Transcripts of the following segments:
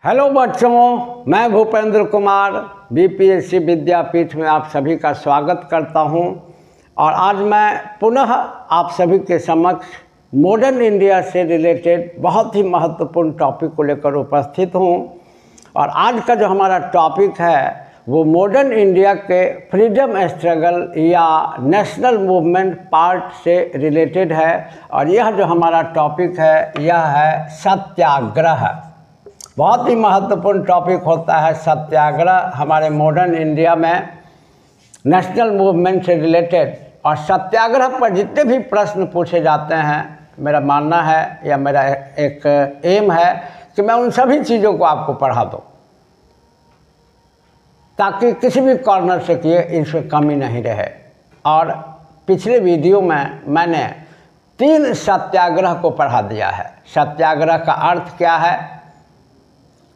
Hello बच्चों, मैं Bhupendra Kumar BPSC विद्यापीठ में आप सभी का स्वागत करता हूं। और आज मैं पुनः आप सभी के समक्ष मॉडर्न इंडिया से रिलेटेड बहुत ही महत्वपूर्ण टॉपिक को लेकर उपस्थित हूं। और आज का जो हमारा टॉपिक है वो मॉडर्न इंडिया के फ्रीडम स्ट्रगल या नेशनल मूवमेंट पार्ट से रिलेटेड है। और यह जो हमारा टॉपिक है यह है सत्याग्रह। बहुत ही महत्वपूर्ण टॉपिक होता है सत्याग्रह हमारे मॉडर्न इंडिया में नेशनल मूवमेंट से रिलेटेड। और सत्याग्रह पर जितने भी प्रश्न पूछे जाते हैं, मेरा मानना है या मेरा एक एम है कि मैं उन सभी चीज़ों को आपको पढ़ा दूँ, ताकि किसी भी कॉर्नर से किए इसमें कमी नहीं रहे। और पिछले वीडियो में मैंने 3 सत्याग्रह को पढ़ा दिया है। सत्याग्रह का अर्थ क्या है,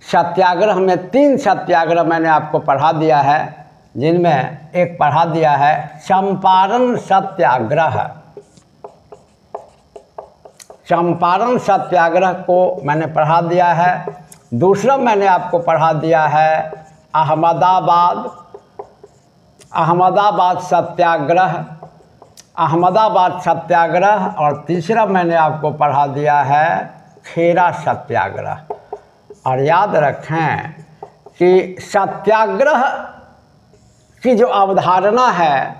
सत्याग्रह में 3 सत्याग्रह मैंने आपको पढ़ा दिया है, जिनमें एक पढ़ा दिया है चंपारण सत्याग्रह। चंपारण सत्याग्रह को मैंने पढ़ा दिया है। दूसरा मैंने आपको पढ़ा दिया है अहमदाबाद सत्याग्रह। अहमदाबाद सत्याग्रह। और तीसरा मैंने आपको पढ़ा दिया है खेरा सत्याग्रह। और याद रखें कि सत्याग्रह की जो अवधारणा है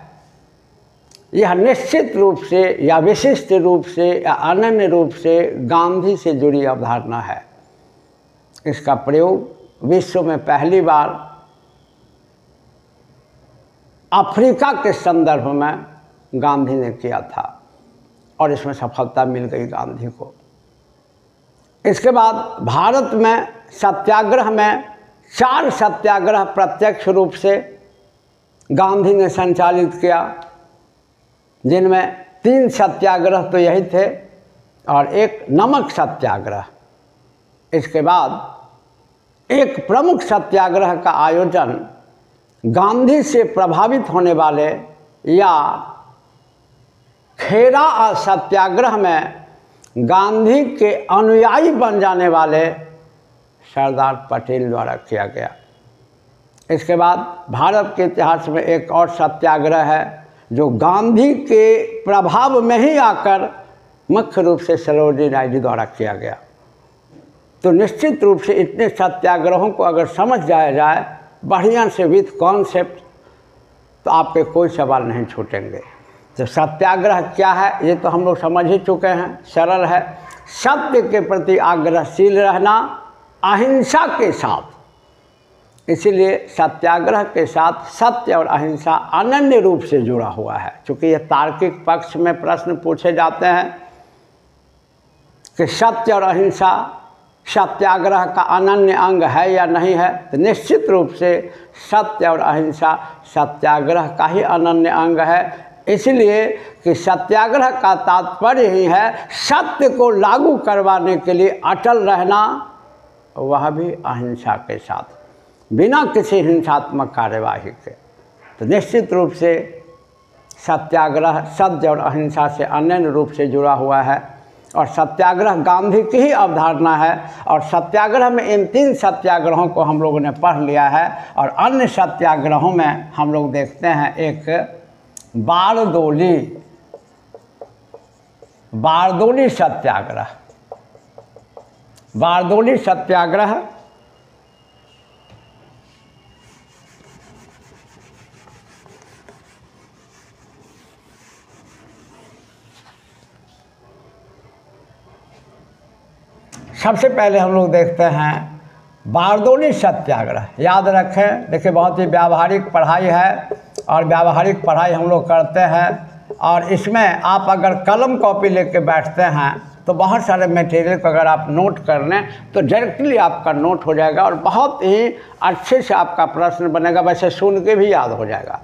यह निश्चित रूप से या विशिष्ट रूप से या अनन्य रूप से गांधी से जुड़ी अवधारणा है। इसका प्रयोग विश्व में पहली बार अफ्रीका के संदर्भ में गांधी ने किया था और इसमें सफलता मिल गई गांधी को। इसके बाद भारत में सत्याग्रह में 4 सत्याग्रह प्रत्यक्ष रूप से गांधी ने संचालित किया, जिनमें 3 सत्याग्रह तो यही थे और एक नमक सत्याग्रह। इसके बाद एक प्रमुख सत्याग्रह का आयोजन गांधी से प्रभावित होने वाले या खेरा सत्याग्रह में गांधी के अनुयायी बन जाने वाले सरदार पटेल द्वारा किया गया। इसके बाद भारत के इतिहास में एक और सत्याग्रह है जो गांधी के प्रभाव में ही आकर मुख्य रूप से सरोजिनी नायडू द्वारा किया गया। तो निश्चित रूप से इतने सत्याग्रहों को अगर समझ जाया जाए बढ़िया से विथ कॉन्सेप्ट, तो आपके कोई सवाल नहीं छूटेंगे। तो सत्याग्रह क्या है ये तो हम लोग समझ ही चुके हैं, सरल है। सत्य के प्रति आग्रहशील रहना अहिंसा के साथ। इसीलिए सत्याग्रह के साथ सत्य और अहिंसा अनन्य रूप से जुड़ा हुआ है। चूँकि ये तार्किक पक्ष में प्रश्न पूछे जाते हैं कि सत्य और अहिंसा सत्याग्रह का अनन्य अंग है या नहीं है, तो निश्चित रूप से सत्य और अहिंसा सत्याग्रह का ही अनन्य अंग है। इसलिए कि सत्याग्रह का तात्पर्य ही है सत्य को लागू करवाने के लिए अटल रहना, वह भी अहिंसा के साथ, बिना किसी हिंसात्मक कार्यवाही के। तो निश्चित रूप से सत्याग्रह सत्य और अहिंसा से अनन्य रूप से जुड़ा हुआ है। और सत्याग्रह गांधी की ही अवधारणा है। और सत्याग्रह में इन 3 सत्याग्रहों को हम लोगों ने पढ़ लिया है। और अन्य सत्याग्रहों में हम लोग देखते हैं एक बारदोली सत्याग्रह। बारदोली सत्याग्रह सबसे पहले हम लोग देखते हैं बारदोली सत्याग्रह। याद रखें, देखिए बहुत ही व्यावहारिक पढ़ाई है और व्यावहारिक पढ़ाई हम लोग करते हैं। और इसमें आप अगर कलम कॉपी लेके बैठते हैं तो बहुत सारे मटेरियल को अगर आप नोट कर लें तो डायरेक्टली आपका नोट हो जाएगा और बहुत ही अच्छे से आपका प्रश्न बनेगा, वैसे सुन के भी याद हो जाएगा।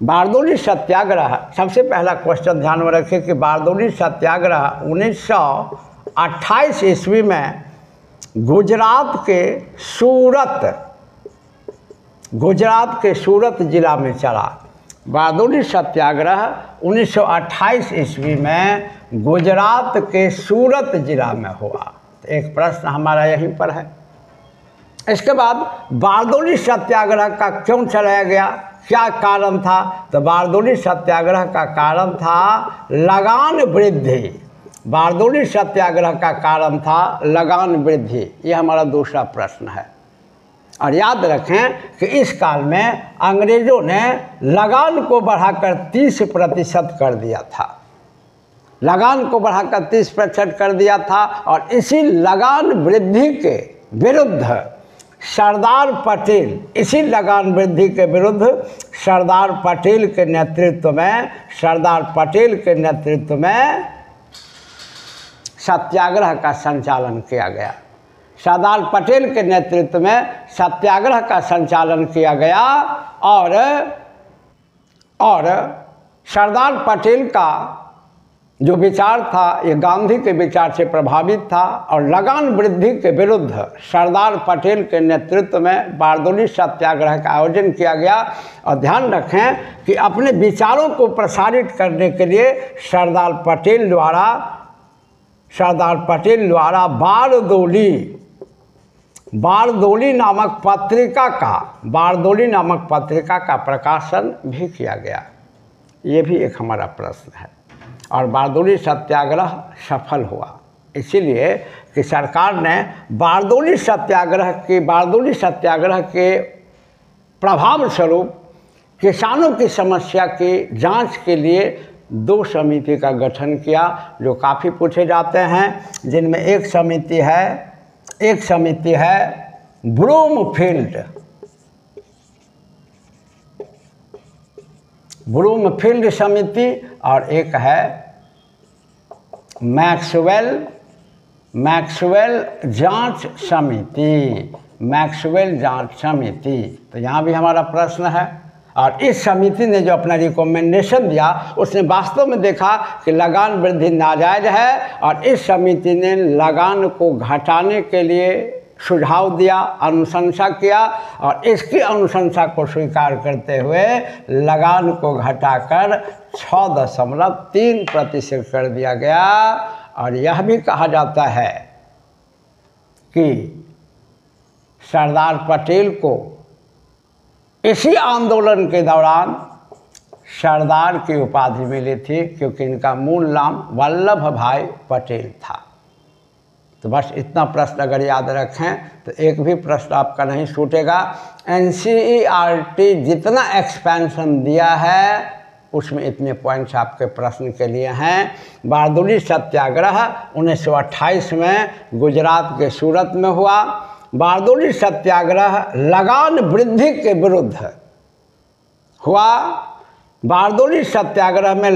बारदोली सत्याग्रह, सबसे पहला क्वेश्चन ध्यान में रखिए कि बारदोली सत्याग्रह 1928 ईस्वी में गुजरात के सूरत जिला में चला। बारदोली सत्याग्रह 1928 ईस्वी में गुजरात के सूरत जिला में हुआ। तो एक प्रश्न हमारा यहीं पर है इसके बाद बारदोली सत्याग्रह का क्यों चलाया गया, क्या कारण था? तो बारदोली सत्याग्रह का कारण था लगान वृद्धि। बारदोली सत्याग्रह का कारण था लगान वृद्धि। ये हमारा दूसरा प्रश्न है। और याद रखें कि इस काल में अंग्रेज़ों ने लगान को बढ़ाकर 30% कर दिया था। लगान को बढ़ाकर 30% कर दिया था और इसी लगान वृद्धि के विरुद्ध सरदार पटेल, इसी लगान वृद्धि के विरुद्ध सरदार पटेल के नेतृत्व में सत्याग्रह का संचालन किया गया। सरदार पटेल के नेतृत्व में सत्याग्रह का संचालन किया गया और सरदार पटेल का जो विचार था ये गांधी के विचार से प्रभावित था और लगान वृद्धि के विरुद्ध सरदार पटेल के नेतृत्व में बारदोली सत्याग्रह का आयोजन किया गया। और ध्यान रखें कि अपने विचारों को प्रसारित करने के लिए सरदार पटेल द्वारा बारदोली नामक पत्रिका का प्रकाशन भी किया गया। ये भी एक हमारा प्रश्न है। और बारदोली सत्याग्रह सफल हुआ, इसीलिए कि सरकार ने बारदोली सत्याग्रह के प्रभाव स्वरूप किसानों की समस्या की जांच के लिए 2 समिति का गठन किया जो काफ़ी पूछे जाते हैं, जिनमें एक समिति है ब्रूमफील्ड समिति और एक है मैक्सवेल जांच समिति। तो यहाँ भी हमारा प्रश्न है। और इस समिति ने जो अपना रिकमेंडेशन दिया उसने वास्तव में देखा कि लगान वृद्धि नाजायज़ है और इस समिति ने लगान को घटाने के लिए सुझाव दिया, अनुशंसा किया और इसकी अनुशंसा को स्वीकार करते हुए लगान को घटाकर 6.3% कर दिया गया। और यह भी कहा जाता है कि सरदार पटेल को इसी आंदोलन के दौरान सरदार की उपाधि मिली थी क्योंकि इनका मूल नाम वल्लभ भाई पटेल था। तो बस इतना प्रश्न अगर याद रखें तो एक भी प्रश्न आपका नहीं छूटेगा। NCERT जितना एक्सपेंशन दिया है उसमें इतने पॉइंट्स आपके प्रश्न के लिए हैं। बारदोली सत्याग्रह 1928 में गुजरात के सूरत में हुआ। बारदोली सत्याग्रह लगान वृद्धि के विरुद्ध हुआ। बारदोली सत्याग्रह में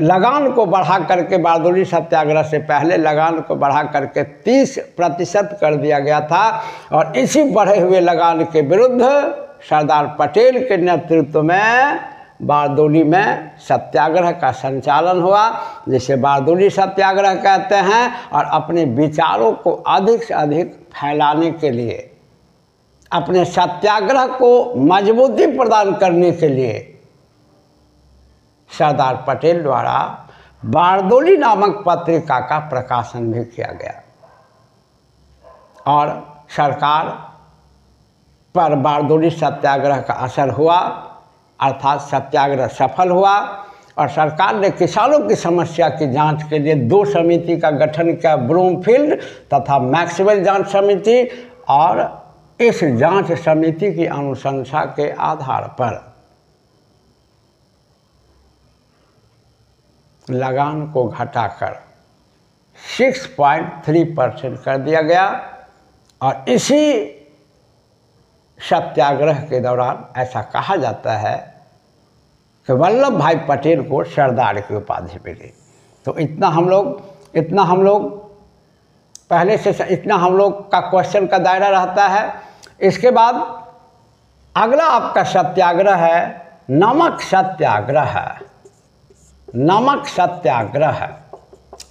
लगान को बढ़ा करके बारदोली सत्याग्रह से पहले लगान को बढ़ा करके 30% कर दिया गया था और इसी बढ़े हुए लगान के विरुद्ध सरदार पटेल के नेतृत्व में बारदोली में सत्याग्रह का संचालन हुआ, जिसे बारदोली सत्याग्रह कहते हैं। और अपने विचारों को अधिक से अधिक फैलाने के लिए, अपने सत्याग्रह को मजबूती प्रदान करने के लिए सरदार पटेल द्वारा बारदोली नामक पत्रिका का प्रकाशन भी किया गया और सरकार पर बारदोली सत्याग्रह का असर हुआ, अर्थात सत्याग्रह सफल हुआ और सरकार ने किसानों की समस्या की जांच के लिए 2 समिति का गठन किया, ब्रूमफील्ड तथा मैक्सवेल जांच समिति। और इस जांच समिति की अनुशंसा के आधार पर लगान को घटाकर 6.3% कर दिया गया। और इसी सत्याग्रह के दौरान ऐसा कहा जाता है कि वल्लभ भाई पटेल को सरदार की उपाधि मिली। तो इतना हम लोग पहले से इतना हम लोग का क्वेश्चन का दायरा रहता है। इसके बाद अगला आपका सत्याग्रह है नमक सत्याग्रह।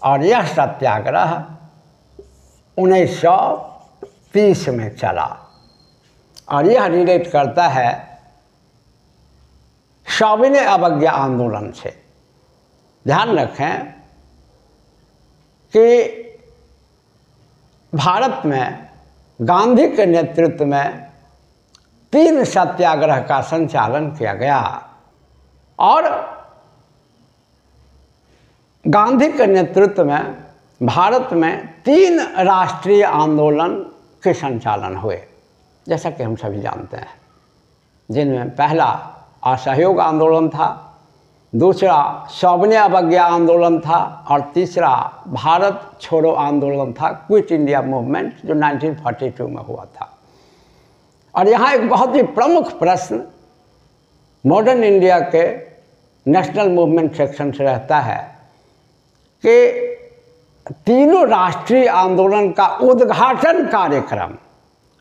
और यह सत्याग्रह 1930 में चला और यह रिलेट करता है सविनय अवज्ञा आंदोलन से। ध्यान रखें कि भारत में गांधी के नेतृत्व में 3 सत्याग्रह का संचालन किया गया और गांधी के नेतृत्व में भारत में 3 राष्ट्रीय आंदोलन के संचालन हुए, जैसा कि हम सभी जानते हैं, जिनमें पहला असहयोग आंदोलन था, दूसरा सौजन्य अवज्ञा आंदोलन था और तीसरा भारत छोड़ो आंदोलन था, क्विट इंडिया मूवमेंट, जो 1942 में हुआ था। और यहाँ एक बहुत ही प्रमुख प्रश्न मॉडर्न इंडिया के नेशनल मूवमेंट सेक्शन से रहता है कि तीनों राष्ट्रीय आंदोलन का उद्घाटन कार्यक्रम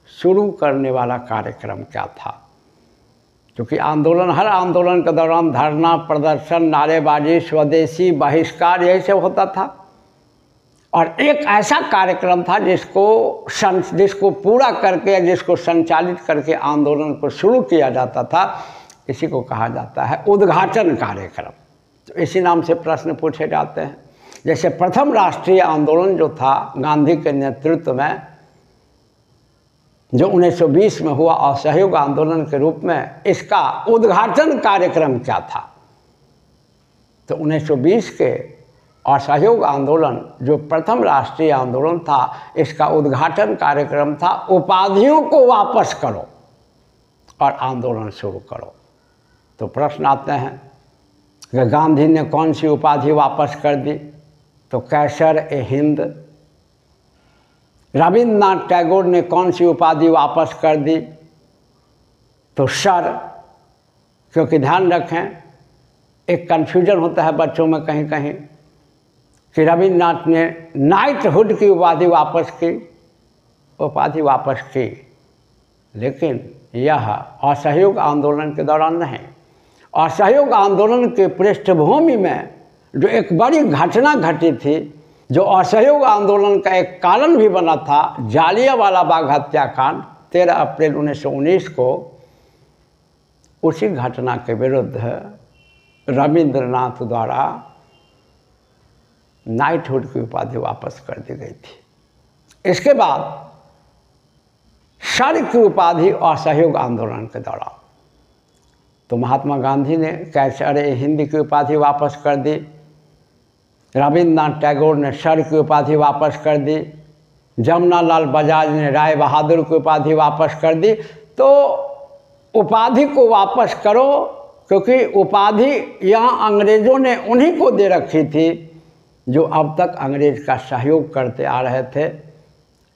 शुरू करने वाला कार्यक्रम क्या था। क्योंकि हर आंदोलन के दौरान धरना, प्रदर्शन, नारेबाजी, स्वदेशी, बहिष्कार, यही सब होता था। और एक ऐसा कार्यक्रम था जिसको पूरा करके या जिसको संचालित करके आंदोलन को शुरू किया जाता था, इसी को कहा जाता है उद्घाटन कार्यक्रम। तो इसी नाम से प्रश्न पूछे जाते हैं। जैसे प्रथम राष्ट्रीय आंदोलन जो था गांधी के नेतृत्व में, जो 1920 में हुआ असहयोग आंदोलन के रूप में, इसका उद्घाटन कार्यक्रम क्या था। तो 1920 के असहयोग आंदोलन जो प्रथम राष्ट्रीय आंदोलन था, इसका उद्घाटन कार्यक्रम था उपाधियों को वापस करो और आंदोलन शुरू करो। तो प्रश्न आते हैं कि गांधी ने कौन सी उपाधि वापस कर दी। तो कैसर-ए-हिंद। रविन्द्रनाथ टैगोर ने कौन सी उपाधि वापस कर दी। तो सर, क्योंकि ध्यान रखें एक कन्फ्यूजन होता है बच्चों में कहीं कहीं कि रविन्द्रनाथ ने नाइटहुड की उपाधि वापस की, लेकिन यह असहयोग आंदोलन के दौरान नहीं। असहयोग आंदोलन के पृष्ठभूमि में जो एक बड़ी घटना घटी थी, जो असहयोग आंदोलन का एक कारण भी बना था, जालियांवाला बाग हत्याकांड 13 अप्रैल 1919 को, उसी घटना के विरुद्ध रविन्द्रनाथ द्वारा नाइटहुड की उपाधि वापस कर दी गई थी। इसके बाद सर की उपाधि असहयोग आंदोलन के दौरान तो महात्मा गांधी ने कैसर-ए-हिंद की उपाधि वापस कर दी, रविन्द्रनाथ टैगोर ने सर की उपाधि वापस कर दी, जमुनालाल बजाज ने राय बहादुर की उपाधि वापस कर दी। तो उपाधि को वापस करो, क्योंकि उपाधि यहाँ अंग्रेज़ों ने उन्हीं को दे रखी थी जो अब तक अंग्रेज़ का सहयोग करते आ रहे थे,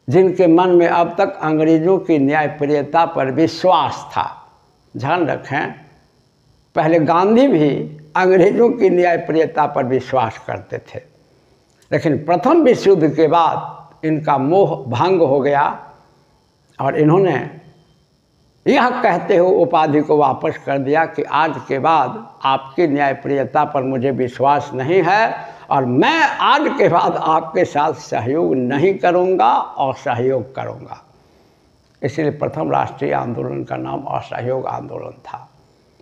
जिनके मन में अब तक अंग्रेज़ों की न्यायप्रियता पर विश्वास था। ध्यान रखें, पहले गांधी भी अंग्रेज़ों की न्यायप्रियता पर विश्वास करते थे, लेकिन प्रथम विश्व युद्ध के बाद इनका मोह भंग हो गया और इन्होंने यह कहते हुए उपाधि को वापस कर दिया कि आज के बाद आपकी न्यायप्रियता पर मुझे विश्वास नहीं है और मैं आज के बाद आपके साथ सहयोग नहीं करूंगा और सहयोग करूंगा। इसलिए प्रथम राष्ट्रीय आंदोलन का नाम असहयोग आंदोलन था।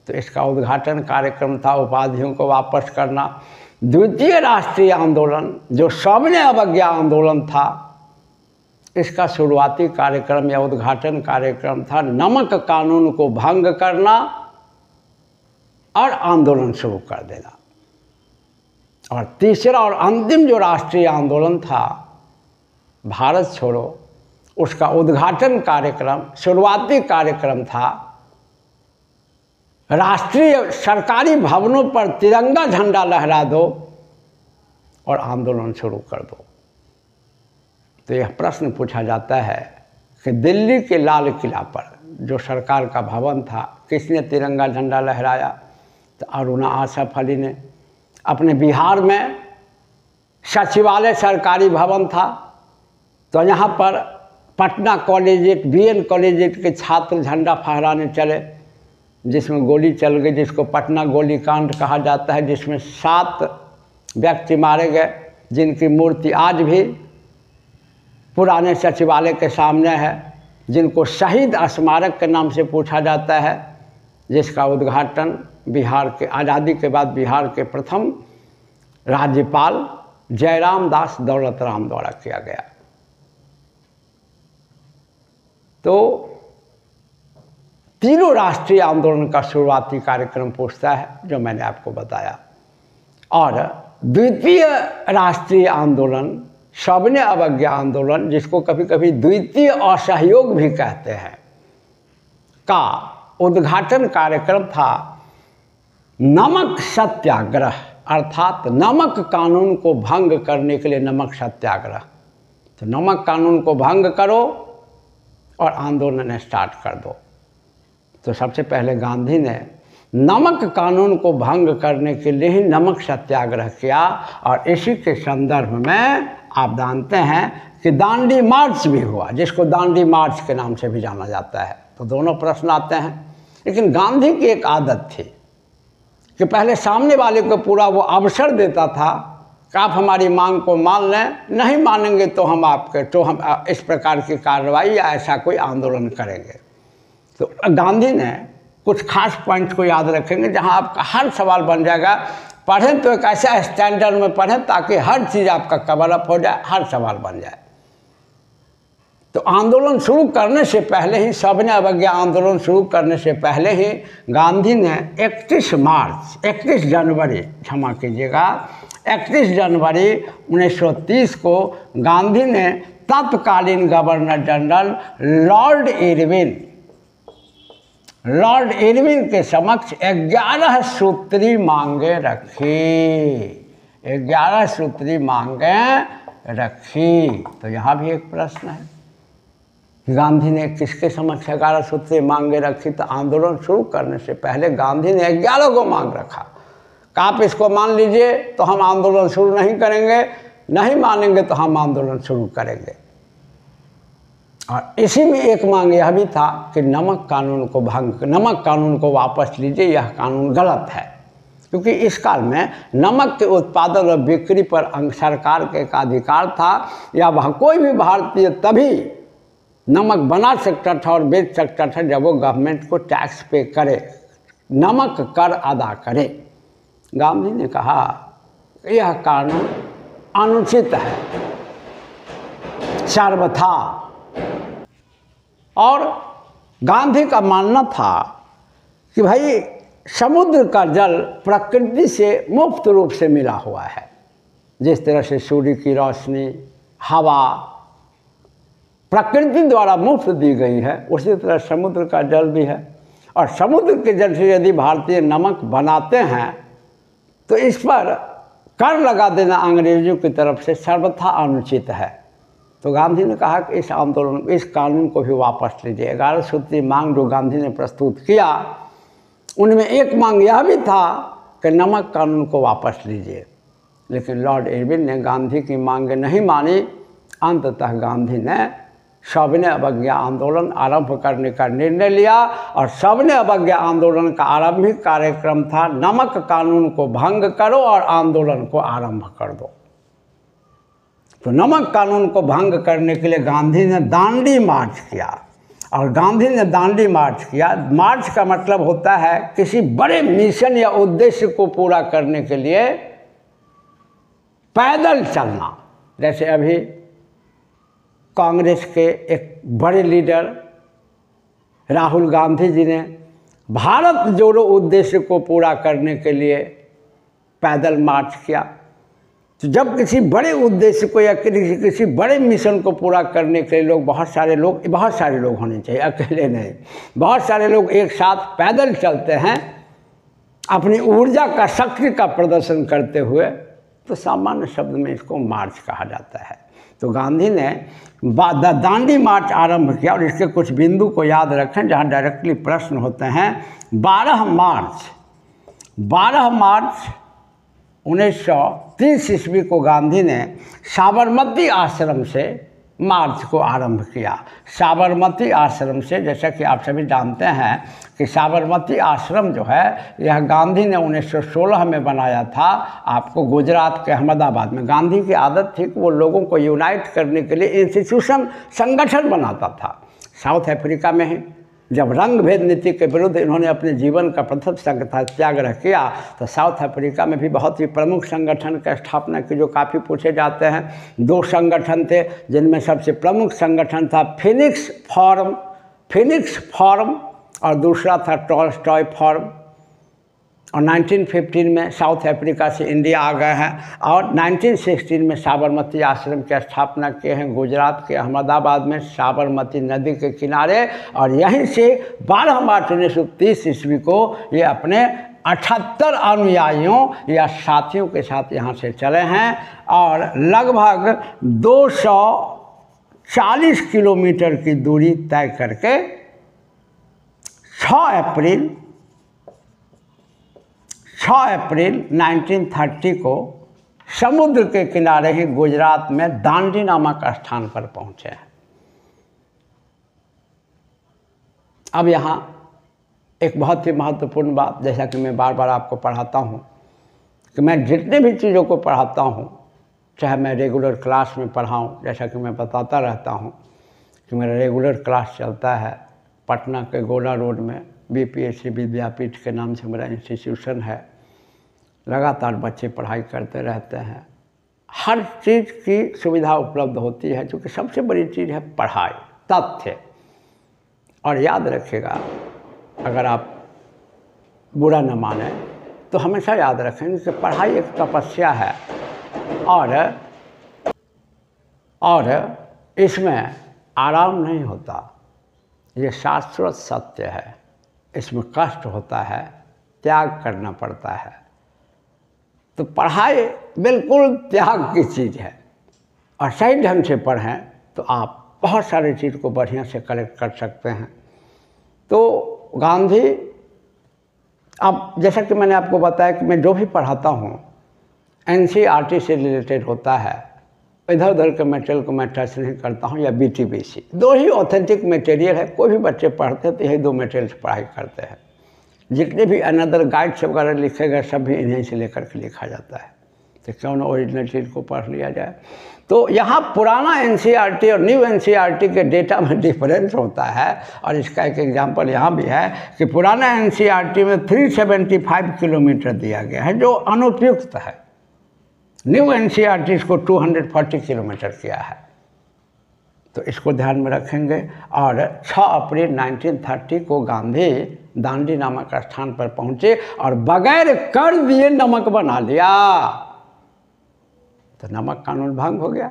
तो इसका उद्घाटन कार्यक्रम था उपाधियों को वापस करना। द्वितीय राष्ट्रीय आंदोलन जो सौजन्य अवज्ञा आंदोलन था, इसका शुरुआती कार्यक्रम या उद्घाटन कार्यक्रम था नमक कानून को भंग करना और आंदोलन शुरू कर देना। और तीसरा और अंतिम जो राष्ट्रीय आंदोलन था भारत छोड़ो, उसका उद्घाटन कार्यक्रम, शुरुआती कार्यक्रम था राष्ट्रीय सरकारी भवनों पर तिरंगा झंडा लहरा दो और आंदोलन शुरू कर दो। तो यह प्रश्न पूछा जाता है कि दिल्ली के लाल किला पर जो सरकार का भवन था, किसने तिरंगा झंडा लहराया? तो अरुणा आसफ अली ने। अपने बिहार में सचिवालय सरकारी भवन था, तो यहाँ पर पटना कॉलेजिएट, BN कॉलेजिएट के छात्र झंडा फहराने चले, जिसमें गोली चल गई, जिसको पटना गोलीकांड कहा जाता है, जिसमें 7 व्यक्ति मारे गए, जिनकी मूर्ति आज भी पुराने सचिवालय के सामने है, जिनको शहीद स्मारक के नाम से पूछा जाता है, जिसका उद्घाटन बिहार के आज़ादी के बाद बिहार के प्रथम राज्यपाल जयराम दास दौलत राम द्वारा किया गया। तो तीनों राष्ट्रीय आंदोलन का शुरुआती कार्यक्रम पूछता है, जो मैंने आपको बताया। और द्वितीय राष्ट्रीय आंदोलन, सविनय अवज्ञा आंदोलन, जिसको कभी कभी द्वितीय असहयोग भी कहते हैं, का उद्घाटन कार्यक्रम था नमक सत्याग्रह, अर्थात नमक कानून को भंग करने के लिए नमक सत्याग्रह। तो नमक कानून को भंग करो और आंदोलन स्टार्ट कर दो। तो सबसे पहले गांधी ने नमक कानून को भंग करने के लिए ही नमक सत्याग्रह किया, और इसी के संदर्भ में आप जानते हैं कि दांडी मार्च भी हुआ, जिसको दांडी मार्च के नाम से भी जाना जाता है। तो दोनों प्रश्न आते हैं। लेकिन गांधी की एक आदत थी कि पहले सामने वाले को पूरा वो अवसर देता था कि आप हमारी मांग को मान लें, नहीं मानेंगे तो हम इस प्रकार की कार्रवाई या ऐसा कोई आंदोलन करेंगे। तो गांधी ने कुछ खास पॉइंट को याद रखेंगे, जहां आपका हर सवाल बन जाएगा। पढ़ें तो एक ऐसा स्टैंडर्ड में पढ़ें ताकि हर चीज़ आपका कवर अप हो जाए, हर सवाल बन जाए। तो आंदोलन शुरू करने से पहले ही, सविनय अवज्ञा आंदोलन शुरू करने से पहले ही गांधी ने 31 जनवरी 1930 को गांधी ने तत्कालीन गवर्नर जनरल लॉर्ड इरविन के समक्ष 11 सूत्री मांगे रखी। 11 सूत्री मांगे रखी। तो यहाँ भी एक प्रश्न है, गांधी ने किसके समक्ष 11 सूत्री मांगे रखी? तो आंदोलन शुरू करने से पहले गांधी ने 11 को मांग रखा कि आप इसको मान लीजिए तो हम आंदोलन शुरू नहीं करेंगे, नहीं मानेंगे तो हम आंदोलन शुरू करेंगे। और इसी में एक मांग यह भी था कि नमक कानून को वापस लीजिए, यह कानून गलत है। क्योंकि इस काल में नमक के उत्पादन और बिक्री पर सरकार के एक अधिकार था, या वह कोई भी भारतीय तभी नमक बना सकता था और बेच सकता था जब वो गवर्नमेंट को टैक्स पे करे, नमक कर अदा करे। गांधी ने कहा यह कानून अनुचित है, सर्वथा। और गांधी का मानना था कि भाई समुद्र का जल प्रकृति से मुफ्त रूप से मिला हुआ है। जिस तरह से सूर्य की रोशनी, हवा प्रकृति द्वारा मुफ्त दी गई है, उसी तरह समुद्र का जल भी है। और समुद्र के जल से यदि भारतीय नमक बनाते हैं तो इस पर कर लगा देना अंग्रेजों की तरफ से सर्वथा अनुचित है। तो गांधी ने कहा कि इस कानून को भी वापस लीजिए। 11 सूत्री मांग जो गांधी ने प्रस्तुत किया, उनमें एक मांग यह भी था कि नमक कानून को वापस लीजिए। लेकिन लॉर्ड इरविन ने गांधी की मांगें नहीं मानी। अंततः गांधी ने सविनय अवज्ञा आंदोलन आरंभ करने का निर्णय लिया, और सविनय अवज्ञा आंदोलन का आरंभिक कार्यक्रम था नमक कानून को भंग करो और आंदोलन को आरंभ कर दो। तो नमक कानून को भंग करने के लिए गांधी ने दांडी मार्च किया। और गांधी ने दांडी मार्च किया। मार्च का मतलब होता है किसी बड़े मिशन या उद्देश्य को पूरा करने के लिए पैदल चलना। जैसे अभी कांग्रेस के एक बड़े लीडर राहुल गांधी जी ने भारत जोड़ो उद्देश्य को पूरा करने के लिए पैदल मार्च किया। तो जब किसी बड़े उद्देश्य को या किसी बड़े मिशन को पूरा करने के लिए बहुत सारे लोग होने चाहिए, अकेले नहीं, बहुत सारे लोग एक साथ पैदल चलते हैं अपनी ऊर्जा का, शक्ति का प्रदर्शन करते हुए, तो सामान्य शब्द में इसको मार्च कहा जाता है। तो गांधी ने दांडी मार्च आरंभ किया। और इसके कुछ बिंदु को याद रखें जहां डायरेक्टली प्रश्न होते हैं। 12 मार्च 1930 ईस्वी को गांधी ने साबरमती आश्रम से मार्च को आरंभ किया। साबरमती आश्रम से, जैसा कि आप सभी जानते हैं कि साबरमती आश्रम जो है यह गांधी ने 1916 में बनाया था, आपको गुजरात के अहमदाबाद में। गांधी की आदत थी कि वो लोगों को यूनाइट करने के लिए इंस्टीट्यूशन, संगठन बनाता था। साउथ अफ्रीका में ही जब रंग भेद नीति के विरुद्ध इन्होंने अपने जीवन का प्रथम सत्याग्रह किया, तो साउथ अफ्रीका में भी बहुत ही प्रमुख संगठन की स्थापना की, जो काफ़ी पूछे जाते हैं। 2 संगठन थे, जिनमें सबसे प्रमुख संगठन था फिनिक्स फॉरम फिनिक्स फार्म और दूसरा था टॉल्स्टॉय फार्म। और 1915 में साउथ अफ्रीका से इंडिया आ गए हैं और 1916 में साबरमती आश्रम की स्थापना किए हैं गुजरात के अहमदाबाद में साबरमती नदी के किनारे। और यहीं से 12 मार्च 1930 ईस्वी को ये अपने 78 अनुयायियों या साथियों के साथ यहाँ से चले हैं और लगभग 240 किलोमीटर की दूरी तय करके 6 अप्रैल 1930 को समुद्र के किनारे ही गुजरात में दांडी नामक स्थान पर पहुँचे हैं। अब यहाँ एक बहुत ही महत्वपूर्ण बात, जैसा कि मैं बार बार आपको पढ़ाता हूँ कि मैं जितने भी चीज़ों को पढ़ाता हूँ, चाहे मैं रेगुलर क्लास में पढ़ाऊँ, जैसा कि मैं बताता रहता हूँ कि मेरा रेगुलर क्लास चलता है पटना के गोला रोड में, बीपीएससी विद्यापीठ के नाम से मेरा इंस्टीट्यूशन है। लगातार बच्चे पढ़ाई करते रहते हैं, हर चीज़ की सुविधा उपलब्ध होती है, क्योंकि सबसे बड़ी चीज़ है पढ़ाई, तथ्य। और याद रखिएगा, अगर आप बुरा न माने तो हमेशा याद रखेंगे कि पढ़ाई एक तपस्या है और इसमें आराम नहीं होता, ये शाश्वत सत्य है। इसमें कष्ट होता है, त्याग करना पड़ता है। तो पढ़ाई बिल्कुल त्याग की चीज़ है और सही ढंग से पढ़ें तो आप बहुत सारी चीज़ को बढ़िया से कलेक्ट कर सकते हैं। तो गांधी, अब जैसा कि मैंने आपको बताया कि मैं जो भी पढ़ाता हूँ एनसीईआरटी से रिलेटेड होता है, इधर उधर के मटेरियल को मैं टच नहीं करता हूँ, या बीटीबीसी, 2 ही ऑथेंटिक मटेरियल है। कोई भी बच्चे पढ़ते हैं तो यही 2 मटेरियल से पढ़ाई करते हैं। जितने भी अनदर गाइड्स वगैरह लिखे गए सब भी इन्हीं से लेकर के लिखा जाता है, तो क्यों ना ओरिजिनल चीज़ को पढ़ लिया जाए। तो यहाँ पुराना एनसीईआरटी और न्यू एनसीईआरटी के डेटा में डिफरेंस होता है, और इसका एक एग्जांपल यहाँ भी है कि पुराना एनसीईआरटी में 375 किलोमीटर दिया गया है जो अनुपयुक्त है। न्यू एनसीईआरटी इसको 240 किलोमीटर किया है। तो इसको ध्यान में रखेंगे। और 6 अप्रैल 1930 को गांधी दांडी नामक स्थान पर पहुँचे और बगैर कर दिए नमक बना लिया। तो नमक कानून भंग हो गया,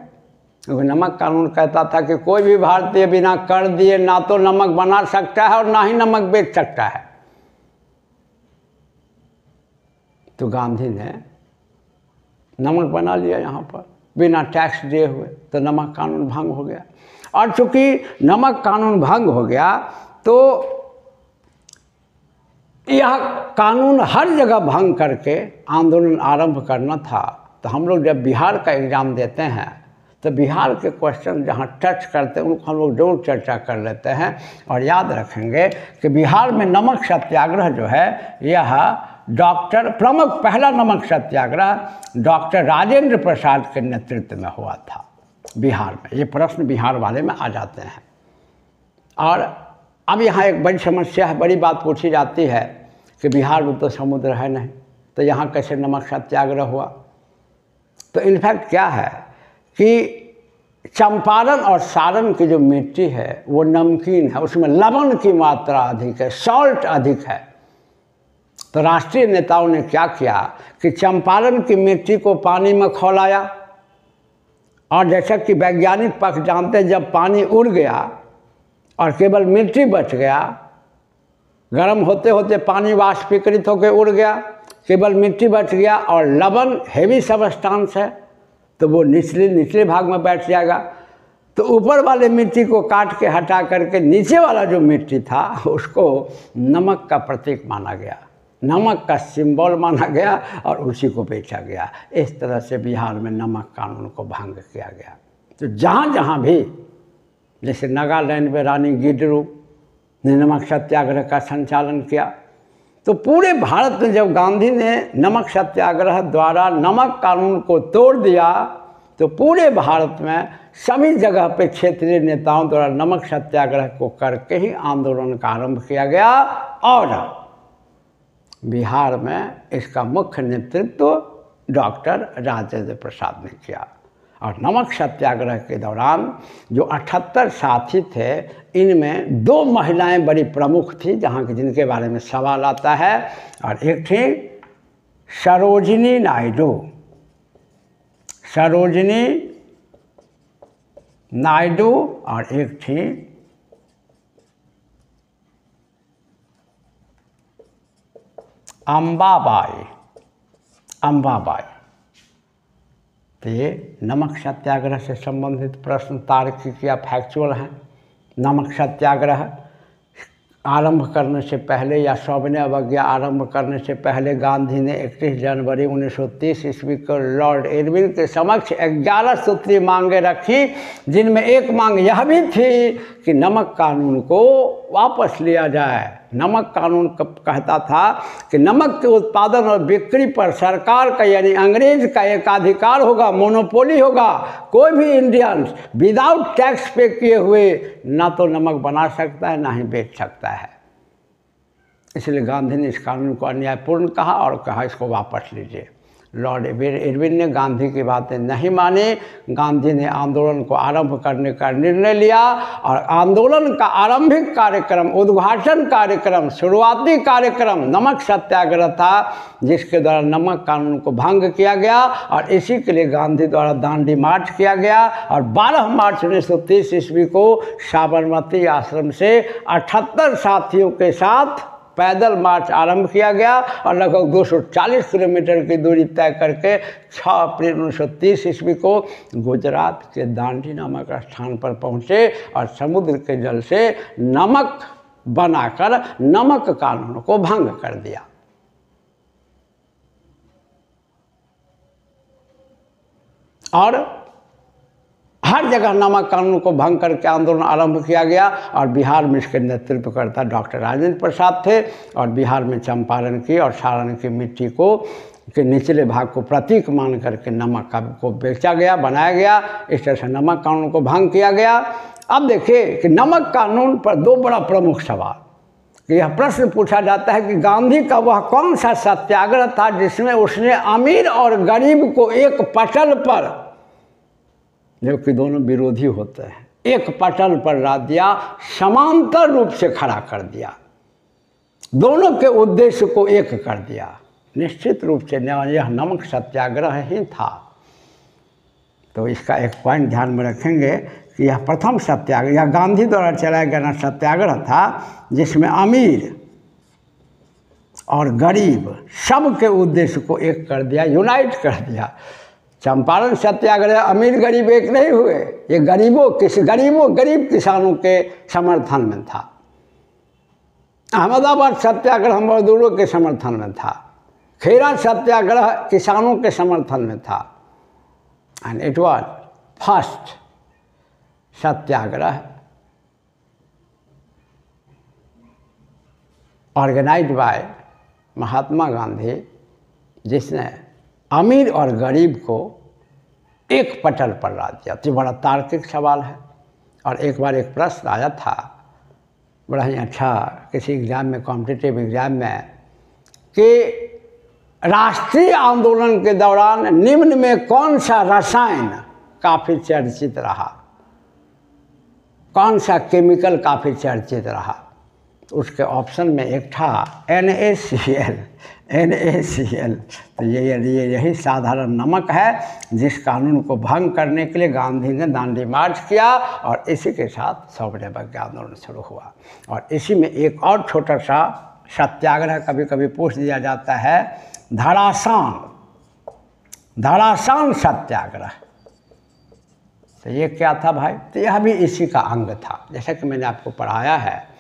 क्योंकि नमक कानून कहता था कि कोई भी भारतीय बिना कर दिए ना तो नमक बना सकता है और ना ही नमक बेच सकता है। तो गांधी ने नमक बना लिया यहाँ पर बिना टैक्स दिए हुए, तो नमक कानून भंग हो गया। और चूंकि नमक कानून भंग हो गया तो यह कानून हर जगह भंग करके आंदोलन आरंभ करना था। तो हम लोग जब बिहार का एग्ज़ाम देते हैं तो बिहार के क्वेश्चन जहाँ टच करते हैं उनको हम लोग जरूर चर्चा कर लेते हैं। और याद रखेंगे कि बिहार में नमक सत्याग्रह जो है यह प्रमुख पहला नमक सत्याग्रह डॉक्टर राजेंद्र प्रसाद के नेतृत्व में हुआ था बिहार में। ये प्रश्न बिहार वाले में आ जाते हैं। और अब यहाँ एक बड़ी समस्या है, बड़ी बात पूछी जाती है कि बिहार में तो समुद्र है नहीं, तो यहाँ कैसे नमक सत्याग्रह हुआ। तो इनफैक्ट क्या है कि चंपारण और सारण की जो मिट्टी है वो नमकीन है, उसमें लवण की मात्रा अधिक है, सॉल्ट अधिक है। तो राष्ट्रीय नेताओं ने क्या किया कि चंपारण की मिट्टी को पानी में खौलाया, और जैसा कि वैज्ञानिक पक्ष जानते हैं, जब पानी उड़ गया और केवल मिट्टी बच गया, गर्म होते होते पानी वाष्पीकृत होकर उड़ गया, केवल मिट्टी बच गया, और लवण हेवी सबस्टांस है तो वो निचले भाग में बैठ जाएगा। तो ऊपर वाले मिट्टी को काट के हटा करके नीचे वाला जो मिट्टी था उसको नमक का प्रतीक माना गया, नमक का सिंबल माना गया और उसी को बेचा गया। इस तरह से बिहार में नमक कानून को भंग किया गया। तो जहाँ जहाँ भी, जैसे नागालैंड में रानी गिडरू ने नमक सत्याग्रह का संचालन किया, तो पूरे भारत में जब गांधी ने नमक सत्याग्रह द्वारा नमक कानून को तोड़ दिया तो पूरे भारत में सभी जगह पे क्षेत्रीय नेताओं द्वारा नमक सत्याग्रह को करके ही आंदोलन का आरंभ किया गया। और बिहार में इसका मुख्य नेतृत्व डॉक्टर राजेंद्र प्रसाद ने किया। और नमक सत्याग्रह के दौरान जो 78 साथी थे, इनमें 2 महिलाएं बड़ी प्रमुख थी, जहाँ के जिनके बारे में सवाल आता है। और एक थी सरोजिनी नायडू। सरोजिनी नायडू और एक थी अंबाबाई। अंबाबाई। तो ये नमक सत्याग्रह से संबंधित प्रश्न तार्किक या फैक्चुअल हैं। नमक सत्याग्रह आरंभ करने से पहले या सविनय अवज्ञा आरंभ करने से पहले गांधी ने 31 जनवरी 1930 ईस्वी को लॉर्ड इरविन के समक्ष 11 सूत्री मांगें रखी, जिनमें एक मांग यह भी थी कि नमक कानून को वापस लिया जाए। नमक कानून कहता था कि नमक के उत्पादन और बिक्री पर सरकार का यानी अंग्रेज का एकाधिकार होगा, मोनोपोली होगा। कोई भी इंडियन विदाउट टैक्स पे किए हुए ना तो नमक बना सकता है ना ही बेच सकता है। इसलिए गांधी ने इस कानून को अन्यायपूर्ण कहा और कहा इसको वापस लीजिए। लॉर्ड इरविन ने गांधी की बातें नहीं मानी। गांधी ने आंदोलन को आरंभ करने का निर्णय लिया और आंदोलन का आरंभिक कार्यक्रम, उद्घाटन कार्यक्रम, शुरुआती कार्यक्रम नमक सत्याग्रह था, जिसके द्वारा नमक कानून को भंग किया गया और इसी के लिए गांधी द्वारा दांडी मार्च किया गया। और 12 मार्च 1930 ईस्वी को साबरमती आश्रम से 78 साथियों के साथ पैदल मार्च आरंभ किया गया और लगभग 240 किलोमीटर की दूरी तय करके 6 अप्रैल 1930 ईस्वी को गुजरात के दांडी नामक स्थान पर पहुँचे और समुद्र के जल से नमक बनाकर नमक कानून को भंग कर दिया। और हर जगह नमक कानून को भंग करके आंदोलन आरंभ किया गया और बिहार में इसके नेतृत्वकर्ता डॉक्टर राजेंद्र प्रसाद थे। और बिहार में चंपारण की और सारण की मिट्टी को के निचले भाग को प्रतीक मान करके नमक को बेचा गया, बनाया गया। इस तरह से नमक कानून को भंग किया गया। अब देखिए कि नमक कानून पर 2 बड़ा प्रमुख सवाल कि यह प्रश्न पूछा जाता है कि गांधी का वह कौन सा सत्याग्रह था जिसमें उसने अमीर और गरीब को एक पटल पर, जो कि दोनों विरोधी होते हैं, एक पटल पर ला दिया, समांतर रूप से खड़ा कर दिया, दोनों के उद्देश्य को एक कर दिया। निश्चित रूप से यह नमक सत्याग्रह ही था। तो इसका एक पॉइंट ध्यान में रखेंगे कि यह प्रथम सत्याग्रह, यह गांधी द्वारा चलाया गया सत्याग्रह था जिसमें अमीर और गरीब सबके उद्देश्य को एक कर दिया, यूनाइट कर दिया। चंपारण सत्याग्रह अमीर गरीब एक नहीं हुए, ये गरीब किसानों के समर्थन में था। अहमदाबाद सत्याग्रह मजदूरों के समर्थन में था। खेड़ा सत्याग्रह किसानों के समर्थन में था। And it was first satyagraha organised by Mahatma Gandhi, जिसने अमीर और गरीब को एक पटल पर ला दिया। तो बड़ा तार्किक सवाल है। और एक बार एक प्रश्न आया था बड़ा ही अच्छा किसी एग्ज़ाम में, कॉम्पिटिटिव एग्ज़ाम में, कि राष्ट्रीय आंदोलन के दौरान निम्न में कौन सा रसायन काफ़ी चर्चित रहा, कौन सा केमिकल काफ़ी चर्चित रहा। उसके ऑप्शन में एक था NaCl। तो यही साधारण नमक है जिस कानून को भंग करने के लिए गांधी ने दांडी मार्च किया और इसी के साथ सविनय अवज्ञा आंदोलन शुरू हुआ। और इसी में एक और छोटा सा सत्याग्रह कभी कभी पूछ दिया जाता है, धरासान सत्याग्रह। तो ये क्या था भाई? तो यह भी इसी का अंग था। जैसा कि मैंने आपको पढ़ाया है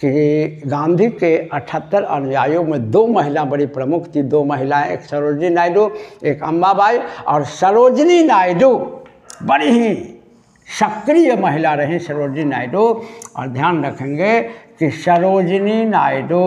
कि गांधी के 78 अनुयायियों में 2 महिला बड़ी प्रमुख थी। 2 महिलाएं, एक सरोजिनी नायडू, एक अंबाबाई। और सरोजिनी नायडू बड़ी ही सक्रिय महिला रही, सरोजिनी नायडू। और ध्यान रखेंगे कि सरोजिनी नायडू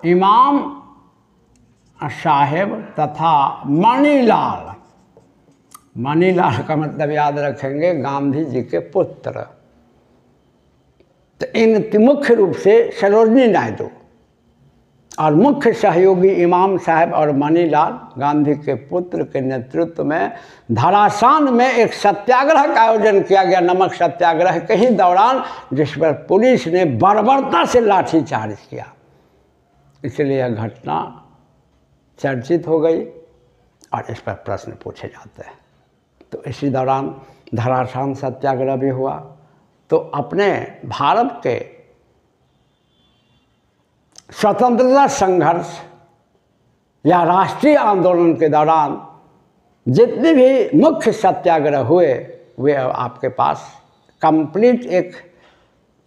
इमाम साहेब तथा मणिलाल। मणिलाल का मतलब याद रखेंगे गांधी जी के पुत्र। तो इन मुख्य रूप से सरोजिनी नायडू और मुख्य सहयोगी इमाम साहब और मणिलाल गांधी के पुत्र के नेतृत्व में धरासान में एक सत्याग्रह का आयोजन किया गया, नमक सत्याग्रह के ही दौरान, जिस पर पुलिस ने बर्बरता से लाठीचार्ज किया। इसलिए यह घटना चर्चित हो गई और इस पर प्रश्न पूछे जाते हैं। तो इसी दौरान धरासान सत्याग्रह भी हुआ। तो अपने भारत के स्वतंत्रता संघर्ष या राष्ट्रीय आंदोलन के दौरान जितने भी मुख्य सत्याग्रह हुए वे आपके पास कंप्लीट एक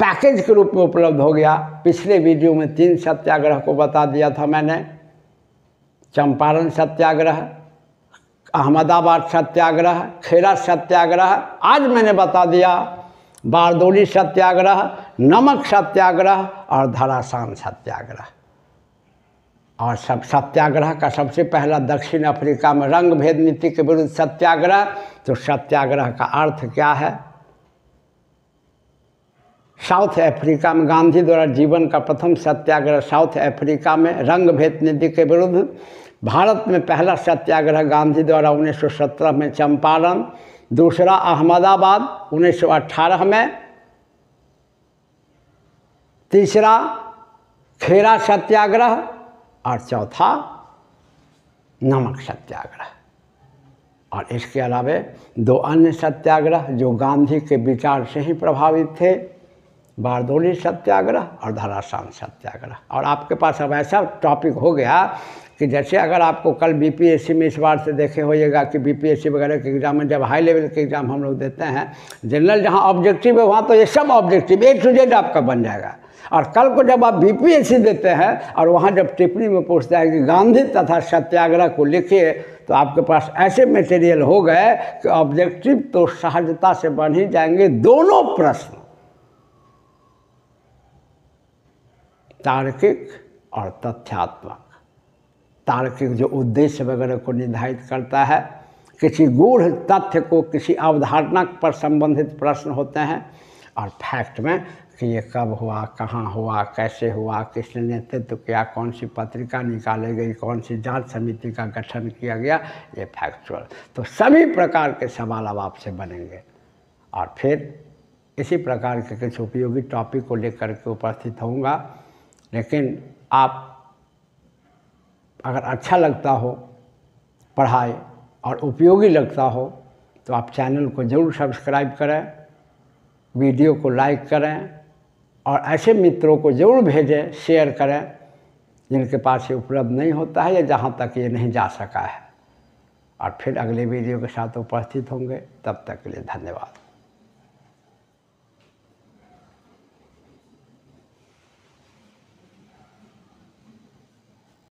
पैकेज के रूप में उपलब्ध हो गया। पिछले वीडियो में 3 सत्याग्रह को बता दिया था मैंने, चंपारण सत्याग्रह, अहमदाबाद सत्याग्रह, खेड़ा सत्याग्रह, आज मैंने बता दिया बारदोली सत्याग्रह, नमक सत्याग्रह और धरासान सत्याग्रह। और सब सत्याग्रह का सबसे पहला दक्षिण अफ्रीका में रंग भेद नीति के विरुद्ध सत्याग्रह। तो सत्याग्रह का अर्थ क्या है? साउथ अफ्रीका में गांधी द्वारा जीवन का प्रथम सत्याग्रह साउथ अफ्रीका में रंग भेद नीति के विरुद्ध। भारत में पहला सत्याग्रह गांधी द्वारा 1917 में चंपारण, दूसरा अहमदाबाद 1918 में, तीसरा खेड़ा सत्याग्रह और चौथा नमक सत्याग्रह। और इसके अलावा 2 अन्य सत्याग्रह जो गांधी के विचार से ही प्रभावित थे, बारदोली सत्याग्रह और धरासान सत्याग्रह। और आपके पास अब ऐसा टॉपिक हो गया कि जैसे अगर आपको कल बीपीएससी में इस बार से देखे होइएगा कि बीपीएससी वगैरह के एग्ज़ाम में जब हाई लेवल के एग्ज़ाम हम लोग देते हैं, जनरल जहाँ ऑब्जेक्टिव है वहाँ तो ये सब ऑब्जेक्टिव A to Z आपका बन जाएगा। और कल को जब आप बीपीएससी देते हैं और वहाँ जब टिप्पणी में पूछता है कि गांधी तथा सत्याग्रह को लिखिए, तो आपके पास ऐसे मटेरियल हो गए कि ऑब्जेक्टिव तो सहजता से बन ही जाएंगे। दोनों प्रश्न तार्किक और तथ्यात्मक। तार्किक जो उद्देश्य वगैरह को निर्धारित करता है, किसी गूढ़ तथ्य को किसी अवधारणा पर संबंधित प्रश्न होते हैं, और फैक्ट में कि ये कब हुआ, कहाँ हुआ, कैसे हुआ, किसने नेतृत्व किया, कौन सी पत्रिका निकाली गई, कौन सी जांच समिति का गठन किया गया, ये फैक्चुअल। तो सभी प्रकार के सवाल अब आपसे बनेंगे। और फिर इसी प्रकार के कुछ उपयोगी टॉपिक को लेकर के उपस्थित होऊंगा। लेकिन आप अगर अच्छा लगता हो पढ़ाई और उपयोगी लगता हो तो आप चैनल को ज़रूर सब्सक्राइब करें, वीडियो को लाइक करें और ऐसे मित्रों को ज़रूर भेजें, शेयर करें जिनके पास ये उपलब्ध नहीं होता है या जहाँ तक ये नहीं जा सका है। और फिर अगले वीडियो के साथ उपस्थित होंगे। तब तक के लिए धन्यवाद।